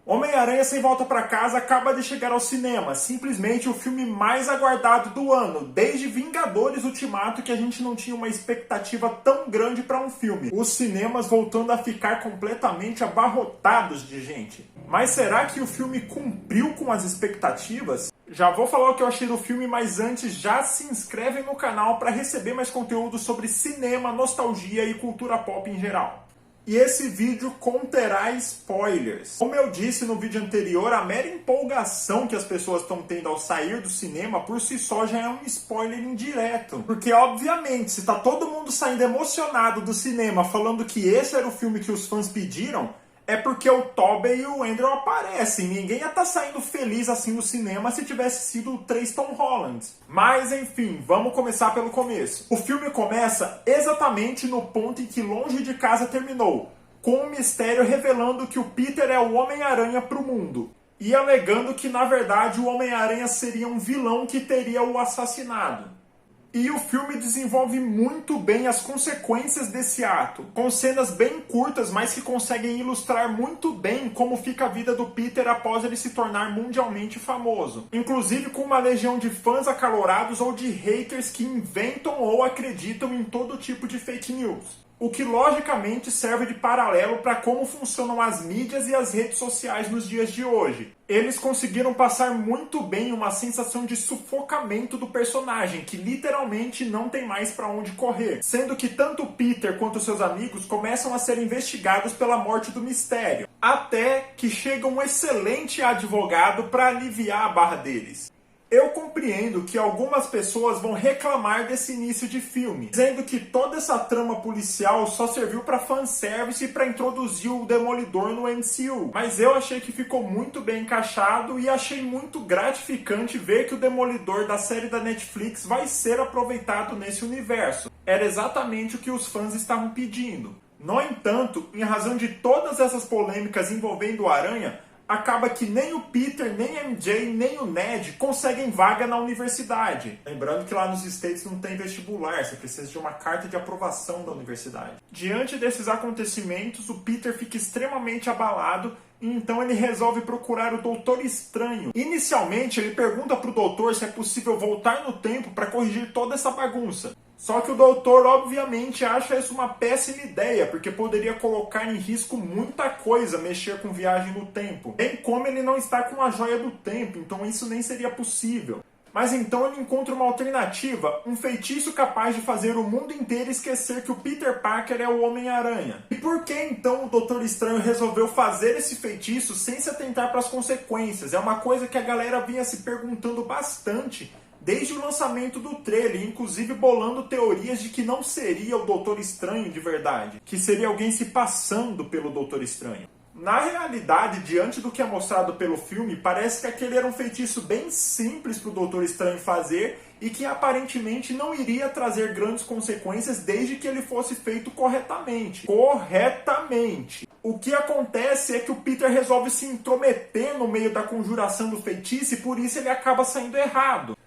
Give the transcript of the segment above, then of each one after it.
Homem-Aranha Sem Volta Pra Casa acaba de chegar ao cinema, simplesmente o filme mais aguardado do ano, desde Vingadores Ultimato, que a gente não tinha uma expectativa tão grande para um filme. Os cinemas voltando a ficar completamente abarrotados de gente. Mas será que o filme cumpriu com as expectativas? Já vou falar o que eu achei do filme, mas antes já se inscreve no canal para receber mais conteúdo sobre cinema, nostalgia e cultura pop em geral. E esse vídeo conterá spoilers. Como eu disse no vídeo anterior, a mera empolgação que as pessoas estão tendo ao sair do cinema por si só já é um spoiler indireto. Porque, obviamente, se tá todo mundo saindo emocionado do cinema falando que esse era o filme que os fãs pediram, é porque o Tobey e o Andrew aparecem. Ninguém ia estar saindo feliz assim do cinema se tivesse sido o 3 Tom Holland. Mas enfim, vamos começar pelo começo. O filme começa exatamente no ponto em que Longe de Casa terminou, com o mistério revelando que o Peter é o Homem-Aranha para o mundo. E alegando que na verdade o Homem-Aranha seria um vilão que teria o assassinado. E o filme desenvolve muito bem as consequências desse ato, com cenas bem curtas, mas que conseguem ilustrar muito bem como fica a vida do Peter após ele se tornar mundialmente famoso. Inclusive com uma legião de fãs acalorados ou de haters que inventam ou acreditam em todo tipo de fake news. O que logicamente serve de paralelo para como funcionam as mídias e as redes sociais nos dias de hoje. Eles conseguiram passar muito bem uma sensação de sufocamento do personagem, que literalmente não tem mais para onde correr. Sendo que tanto Peter quanto seus amigos começam a ser investigados pela morte do mistério. Até que chega um excelente advogado para aliviar a barra deles. Eu compreendo que algumas pessoas vão reclamar desse início de filme, dizendo que toda essa trama policial só serviu para fanservice e para introduzir o Demolidor no MCU. Mas eu achei que ficou muito bem encaixado e achei muito gratificante ver que o Demolidor da série da Netflix vai ser aproveitado nesse universo. Era exatamente o que os fãs estavam pedindo. No entanto, em razão de todas essas polêmicas envolvendo o Aranha, acaba que nem o Peter, nem a MJ, nem o Ned conseguem vaga na universidade. Lembrando que lá nos States não tem vestibular, você precisa de uma carta de aprovação da universidade. Diante desses acontecimentos, o Peter fica extremamente abalado e então ele resolve procurar o Doutor Estranho. Inicialmente, ele pergunta para o Doutor se é possível voltar no tempo para corrigir toda essa bagunça. Só que o doutor, obviamente, acha isso uma péssima ideia, porque poderia colocar em risco muita coisa mexer com viagem no tempo. Bem como ele não está com a joia do tempo, então isso nem seria possível. Mas então ele encontra uma alternativa, um feitiço capaz de fazer o mundo inteiro esquecer que o Peter Parker é o Homem-Aranha. E por que então o Doutor Estranho resolveu fazer esse feitiço sem se atentar para as consequências? É uma coisa que a galera vinha se perguntando bastante desde o lançamento do trailer, inclusive bolando teorias de que não seria o Doutor Estranho de verdade, que seria alguém se passando pelo Doutor Estranho. Na realidade, diante do que é mostrado pelo filme, parece que aquele era um feitiço bem simples para o Doutor Estranho fazer e que aparentemente não iria trazer grandes consequências desde que ele fosse feito corretamente. Corretamente! O que acontece é que o Peter resolve se intrometer no meio da conjuração do feitiço e por isso ele acaba saindo errado.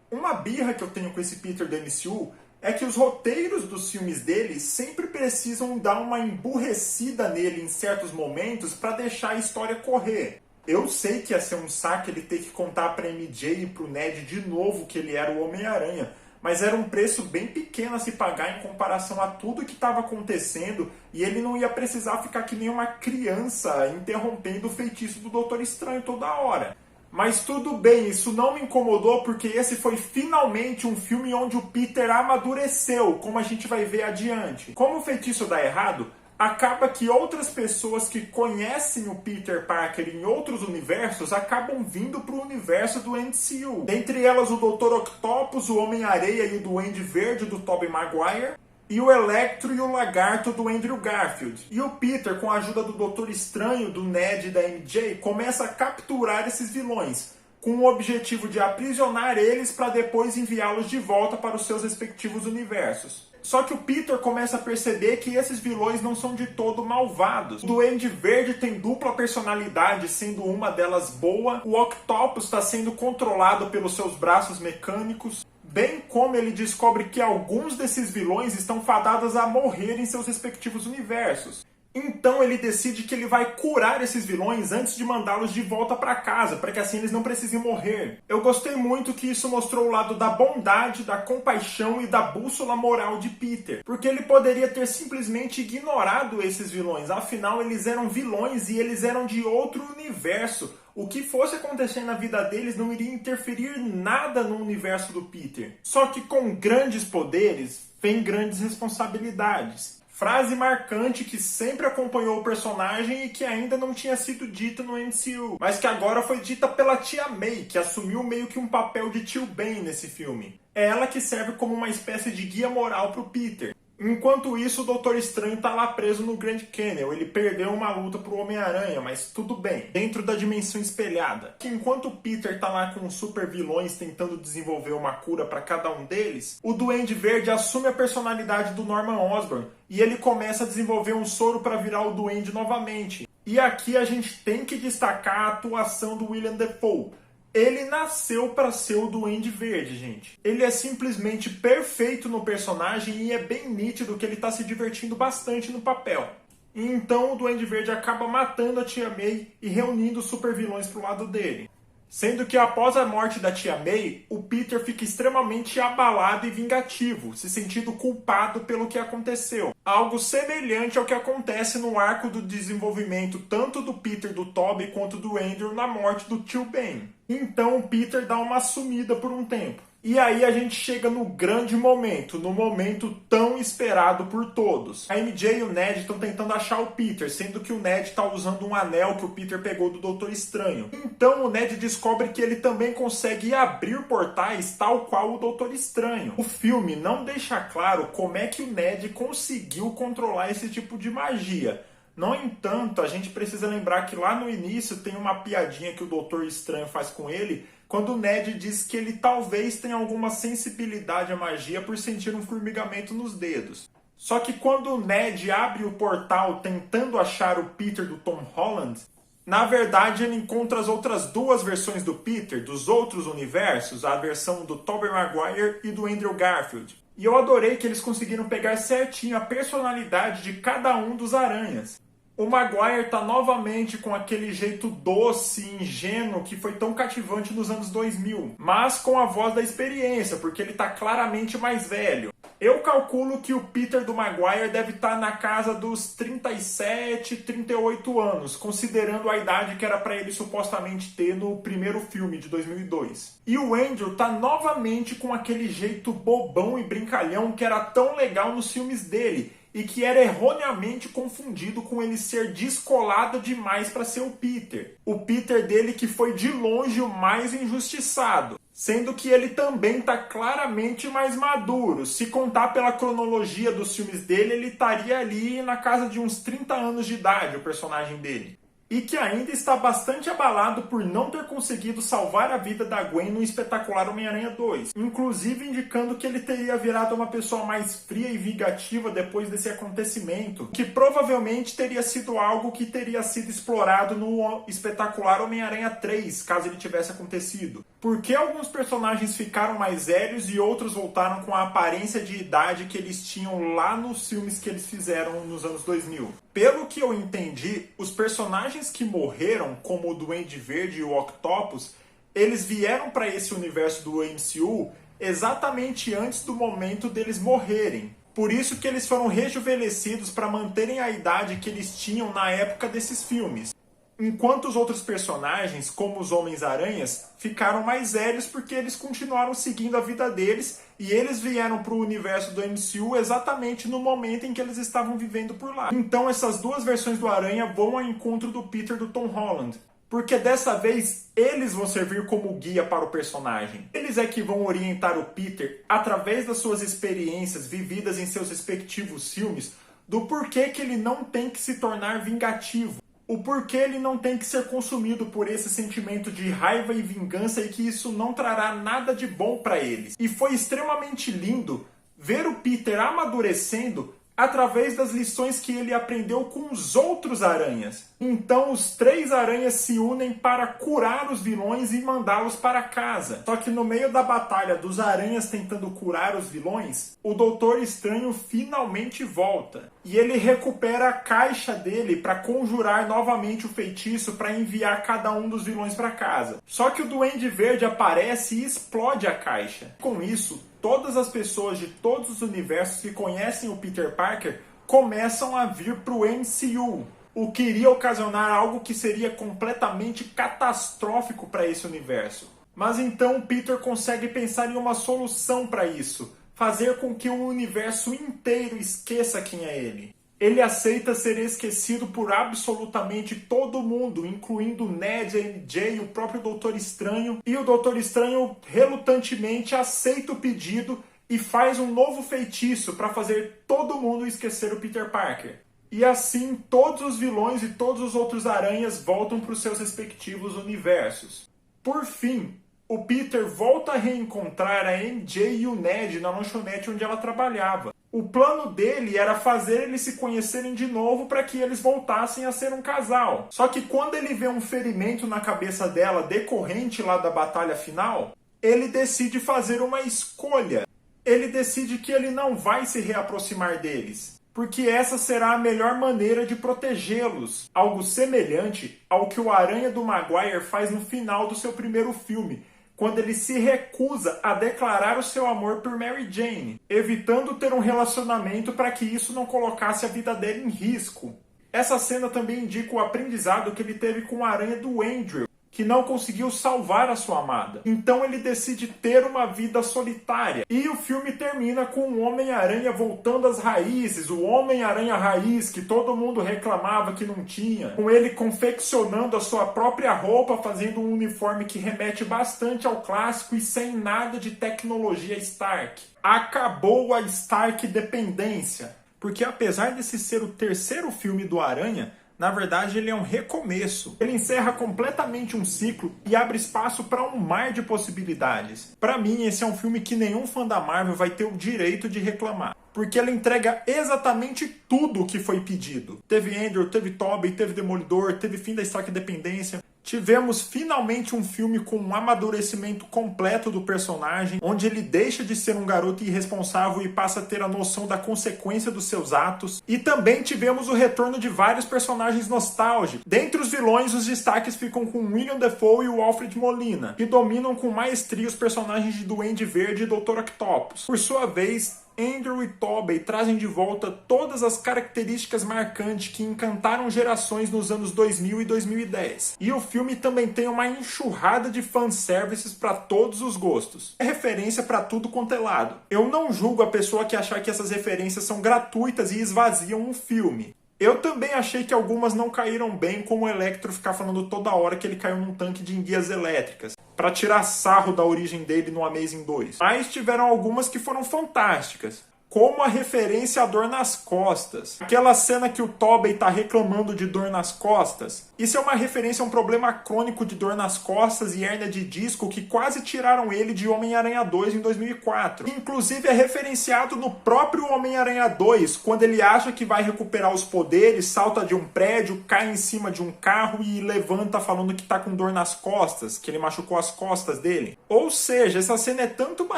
Uma birra que eu tenho com esse Peter do MCU é que os roteiros dos filmes dele sempre precisam dar uma emburrecida nele em certos momentos para deixar a história correr. Eu sei que ia ser um saco ele ter que contar pra MJ e pro Ned de novo que ele era o Homem-Aranha, mas era um preço bem pequeno a se pagar em comparação a tudo que estava acontecendo e ele não ia precisar ficar que nem uma criança interrompendo o feitiço do Doutor Estranho toda hora. Mas tudo bem, isso não me incomodou porque esse foi finalmente um filme onde o Peter amadureceu, como a gente vai ver adiante. Como o feitiço dá errado, acaba que outras pessoas que conhecem o Peter Parker em outros universos acabam vindo para o universo do MCU. Dentre elas o Dr. Octopus, o Homem-Areia e o Duende Verde do Tobey Maguire, e o Electro e o Lagarto do Andrew Garfield. E o Peter, com a ajuda do Doutor Estranho, do Ned e da MJ, começa a capturar esses vilões, com o objetivo de aprisionar eles para depois enviá-los de volta para os seus respectivos universos. Só que o Peter começa a perceber que esses vilões não são de todo malvados. O Duende Verde tem dupla personalidade, sendo uma delas boa. O Octopus está sendo controlado pelos seus braços mecânicos. Bem como ele descobre que alguns desses vilões estão fadados a morrer em seus respectivos universos. Então ele decide que ele vai curar esses vilões antes de mandá-los de volta para casa, para que assim eles não precisem morrer. Eu gostei muito que isso mostrou o lado da bondade, da compaixão e da bússola moral de Peter, porque ele poderia ter simplesmente ignorado esses vilões, afinal eles eram vilões e eles eram de outro universo. O que fosse acontecer na vida deles não iria interferir nada no universo do Peter. Só que com grandes poderes vem grandes responsabilidades. Frase marcante que sempre acompanhou o personagem e que ainda não tinha sido dita no MCU, mas que agora foi dita pela Tia May, que assumiu meio que um papel de tio Ben nesse filme. É ela que serve como uma espécie de guia moral pro Peter. Enquanto isso, o Doutor Estranho tá lá preso no Grand Canyon. Ele perdeu uma luta pro Homem-Aranha, mas tudo bem, dentro da dimensão espelhada. Que enquanto o Peter tá lá com os super vilões tentando desenvolver uma cura para cada um deles, o Duende Verde assume a personalidade do Norman Osborn e ele começa a desenvolver um soro para virar o Duende novamente. E aqui a gente tem que destacar a atuação do William Dafoe. Ele nasceu para ser o Duende Verde, gente. Ele é simplesmente perfeito no personagem e é bem nítido que ele está se divertindo bastante no papel. E então o Duende Verde acaba matando a Tia May e reunindo os super vilões pro lado dele. Sendo que após a morte da Tia May, o Peter fica extremamente abalado e vingativo, se sentindo culpado pelo que aconteceu. Algo semelhante ao que acontece no arco do desenvolvimento tanto do Peter do Tobey quanto do Andrew na morte do tio Ben. Então o Peter dá uma sumida por um tempo. E aí a gente chega no grande momento, no momento tão esperado por todos. A MJ e o Ned estão tentando achar o Peter, sendo que o Ned está usando um anel que o Peter pegou do Doutor Estranho. Então o Ned descobre que ele também consegue abrir portais tal qual o Doutor Estranho. O filme não deixa claro como é que o Ned conseguiu controlar esse tipo de magia. No entanto, a gente precisa lembrar que lá no início tem uma piadinha que o Doutor Estranho faz com ele, quando o Ned diz que ele talvez tenha alguma sensibilidade à magia por sentir um formigamento nos dedos. Só que quando o Ned abre o portal tentando achar o Peter do Tom Holland, na verdade ele encontra as outras duas versões do Peter, dos outros universos, a versão do Tobey Maguire e do Andrew Garfield. E eu adorei que eles conseguiram pegar certinho a personalidade de cada um dos aranhas. O Maguire tá novamente com aquele jeito doce e ingênuo que foi tão cativante nos anos 2000, mas com a voz da experiência, porque ele tá claramente mais velho. Eu calculo que o Peter do Maguire deve estar na casa dos 37, 38 anos, considerando a idade que era para ele supostamente ter no primeiro filme de 2002. E o Andrew tá novamente com aquele jeito bobão e brincalhão que era tão legal nos filmes dele, e que era erroneamente confundido com ele ser descolado demais para ser o Peter. O Peter dele que foi de longe o mais injustiçado, sendo que ele também está claramente mais maduro. Se contar pela cronologia dos filmes dele, ele estaria ali na casa de uns 30 anos de idade, o personagem dele. E que ainda está bastante abalado por não ter conseguido salvar a vida da Gwen no espetacular Homem-Aranha 2. Inclusive indicando que ele teria virado uma pessoa mais fria e vingativa depois desse acontecimento, que provavelmente teria sido algo que teria sido explorado no espetacular Homem-Aranha 3, caso ele tivesse acontecido. Por que alguns personagens ficaram mais velhos e outros voltaram com a aparência de idade que eles tinham lá nos filmes que eles fizeram nos anos 2000? Pelo que eu entendi, os personagens que morreram, como o Duende Verde e o Octopus, eles vieram para esse universo do MCU exatamente antes do momento deles morrerem. Por isso que eles foram rejuvenescidos para manterem a idade que eles tinham na época desses filmes. Enquanto os outros personagens, como os Homens-Aranhas, ficaram mais velhos porque eles continuaram seguindo a vida deles e eles vieram para o universo do MCU exatamente no momento em que eles estavam vivendo por lá. Então essas duas versões do Aranha vão ao encontro do Peter do Tom Holland, porque dessa vez eles vão servir como guia para o personagem. Eles é que vão orientar o Peter através das suas experiências vividas em seus respectivos filmes do porquê que ele não tem que se tornar vingativo. O porquê ele não tem que ser consumido por esse sentimento de raiva e vingança e que isso não trará nada de bom para eles. E foi extremamente lindo ver o Peter amadurecendo através das lições que ele aprendeu com os outros aranhas. Então os 3 aranhas se unem para curar os vilões e mandá-los para casa. Só que no meio da batalha dos aranhas tentando curar os vilões, o Doutor Estranho finalmente volta. E ele recupera a caixa dele para conjurar novamente o feitiço para enviar cada um dos vilões para casa. Só que o Duende Verde aparece e explode a caixa. Com isso, todas as pessoas de todos os universos que conhecem o Peter Parker começam a vir para o MCU, o que iria ocasionar algo que seria completamente catastrófico para esse universo. Mas então o Peter consegue pensar em uma solução para isso, fazer com que o universo inteiro esqueça quem é ele. Ele aceita ser esquecido por absolutamente todo mundo, incluindo Ned, a MJ e o próprio Doutor Estranho. E o Doutor Estranho relutantemente aceita o pedido e faz um novo feitiço para fazer todo mundo esquecer o Peter Parker. E assim todos os vilões e todos os outros aranhas voltam para os seus respectivos universos. Por fim, o Peter volta a reencontrar a MJ e o Ned na lanchonete onde ela trabalhava. O plano dele era fazer eles se conhecerem de novo para que eles voltassem a ser um casal. Só que quando ele vê um ferimento na cabeça dela decorrente lá da batalha final, ele decide fazer uma escolha. Ele decide que ele não vai se reaproximar deles, porque essa será a melhor maneira de protegê-los. Algo semelhante ao que o Aranha do Maguire faz no final do seu primeiro filme, quando ele se recusa a declarar o seu amor por Mary Jane, evitando ter um relacionamento para que isso não colocasse a vida dele em risco. Essa cena também indica o aprendizado que ele teve com a aranha do Andrew, que não conseguiu salvar a sua amada. Então ele decide ter uma vida solitária. E o filme termina com o Homem-Aranha voltando às raízes, o Homem-Aranha raiz que todo mundo reclamava que não tinha, com ele confeccionando a sua própria roupa, fazendo um uniforme que remete bastante ao clássico e sem nada de tecnologia Stark. Acabou a Stark dependência, porque apesar desse ser o terceiro filme do Aranha, na verdade, ele é um recomeço. Ele encerra completamente um ciclo e abre espaço para um mar de possibilidades. Para mim, esse é um filme que nenhum fã da Marvel vai ter o direito de reclamar, porque ele entrega exatamente tudo o que foi pedido. Teve Andrew, teve Tobey, teve Demolidor, teve fim da Stark Dependência. Tivemos finalmente um filme com um amadurecimento completo do personagem, onde ele deixa de ser um garoto irresponsável e passa a ter a noção da consequência dos seus atos. E também tivemos o retorno de vários personagens nostálgicos. Dentre os vilões, os destaques ficam com William Dafoe e o Alfred Molina, que dominam com maestria os personagens de Duende Verde e Dr. Octopus. Por sua vez, Andrew e Tobey trazem de volta todas as características marcantes que encantaram gerações nos anos 2000 e 2010. E o filme também tem uma enxurrada de fanservices para todos os gostos. É referência para tudo quanto é lado. Eu não julgo a pessoa que achar que essas referências são gratuitas e esvaziam um filme. Eu também achei que algumas não caíram bem, como o Electro ficar falando toda hora que ele caiu num tanque de enguias elétricas, para tirar sarro da origem dele no Amazing 2. Mas tiveram algumas que foram fantásticas, como a referência à dor nas costas. Aquela cena que o Tobey tá reclamando de dor nas costas. Isso é uma referência a um problema crônico de dor nas costas e hérnia de disco que quase tiraram ele de Homem-Aranha 2 em 2004. Inclusive é referenciado no próprio Homem-Aranha 2, quando ele acha que vai recuperar os poderes, salta de um prédio, cai em cima de um carro e levanta falando que tá com dor nas costas, que ele machucou as costas dele. Ou seja, essa cena é tanto uma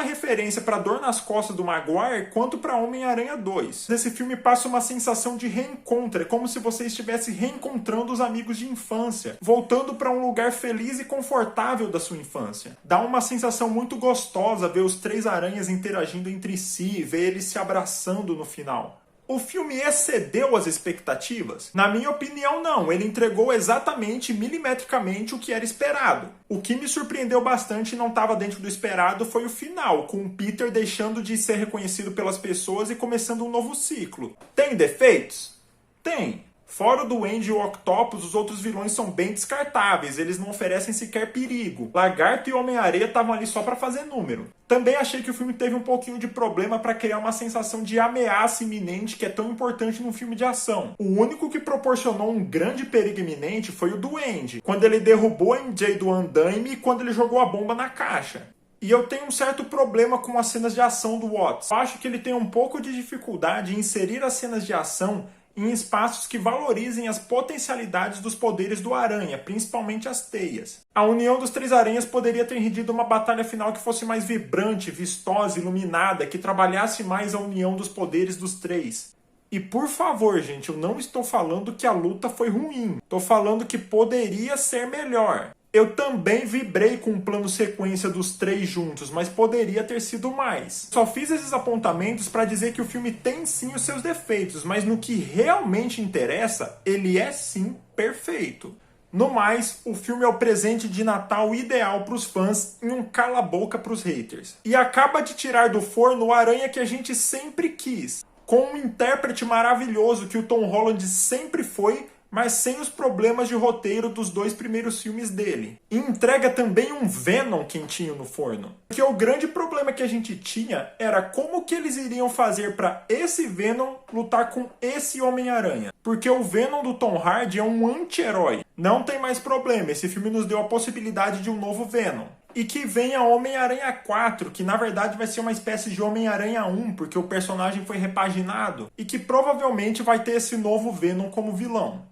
referência pra dor nas costas do Maguire, quanto para Homem-Aranha 2. Esse filme passa uma sensação de reencontro, é como se você estivesse reencontrando os amigos de infância, voltando para um lugar feliz e confortável da sua infância. Dá uma sensação muito gostosa ver os 3 aranhas interagindo entre si, ver eles se abraçando no final. O filme excedeu as expectativas? Na minha opinião, não. Ele entregou exatamente, milimetricamente, o que era esperado. O que me surpreendeu bastante e não estava dentro do esperado foi o final, com o Peter deixando de ser reconhecido pelas pessoas e começando um novo ciclo. Tem defeitos? Tem. Fora o Duende e o Octopus, os outros vilões são bem descartáveis, eles não oferecem sequer perigo. Lagarto e Homem-Areia estavam ali só para fazer número. Também achei que o filme teve um pouquinho de problema para criar uma sensação de ameaça iminente que é tão importante num filme de ação. O único que proporcionou um grande perigo iminente foi o Duende, quando ele derrubou a MJ do andaime e quando ele jogou a bomba na caixa. E eu tenho um certo problema com as cenas de ação do Watts. Eu acho que ele tem um pouco de dificuldade em inserir as cenas de ação em espaços que valorizem as potencialidades dos poderes do Aranha, principalmente as teias. A união dos três aranhas poderia ter rendido uma batalha final que fosse mais vibrante, vistosa, iluminada, que trabalhasse mais a união dos poderes dos três. E por favor, gente, eu não estou falando que a luta foi ruim. Estou falando que poderia ser melhor. Eu também vibrei com o plano sequência dos três juntos, mas poderia ter sido mais. Só fiz esses apontamentos para dizer que o filme tem sim os seus defeitos, mas no que realmente interessa, ele é sim perfeito. No mais, o filme é o presente de Natal ideal para os fãs e um cala-boca para os haters. E acaba de tirar do forno o Aranha que a gente sempre quis, com um intérprete maravilhoso que o Tom Holland sempre foi, mas sem os problemas de roteiro dos dois primeiros filmes dele. E entrega também um Venom quentinho no forno. Porque o grande problema que a gente tinha era como que eles iriam fazer para esse Venom lutar com esse Homem-Aranha. Porque o Venom do Tom Hardy é um anti-herói. Não tem mais problema, esse filme nos deu a possibilidade de um novo Venom. E que venha Homem-Aranha 4, que na verdade vai ser uma espécie de Homem-Aranha 1, porque o personagem foi repaginado. E que provavelmente vai ter esse novo Venom como vilão.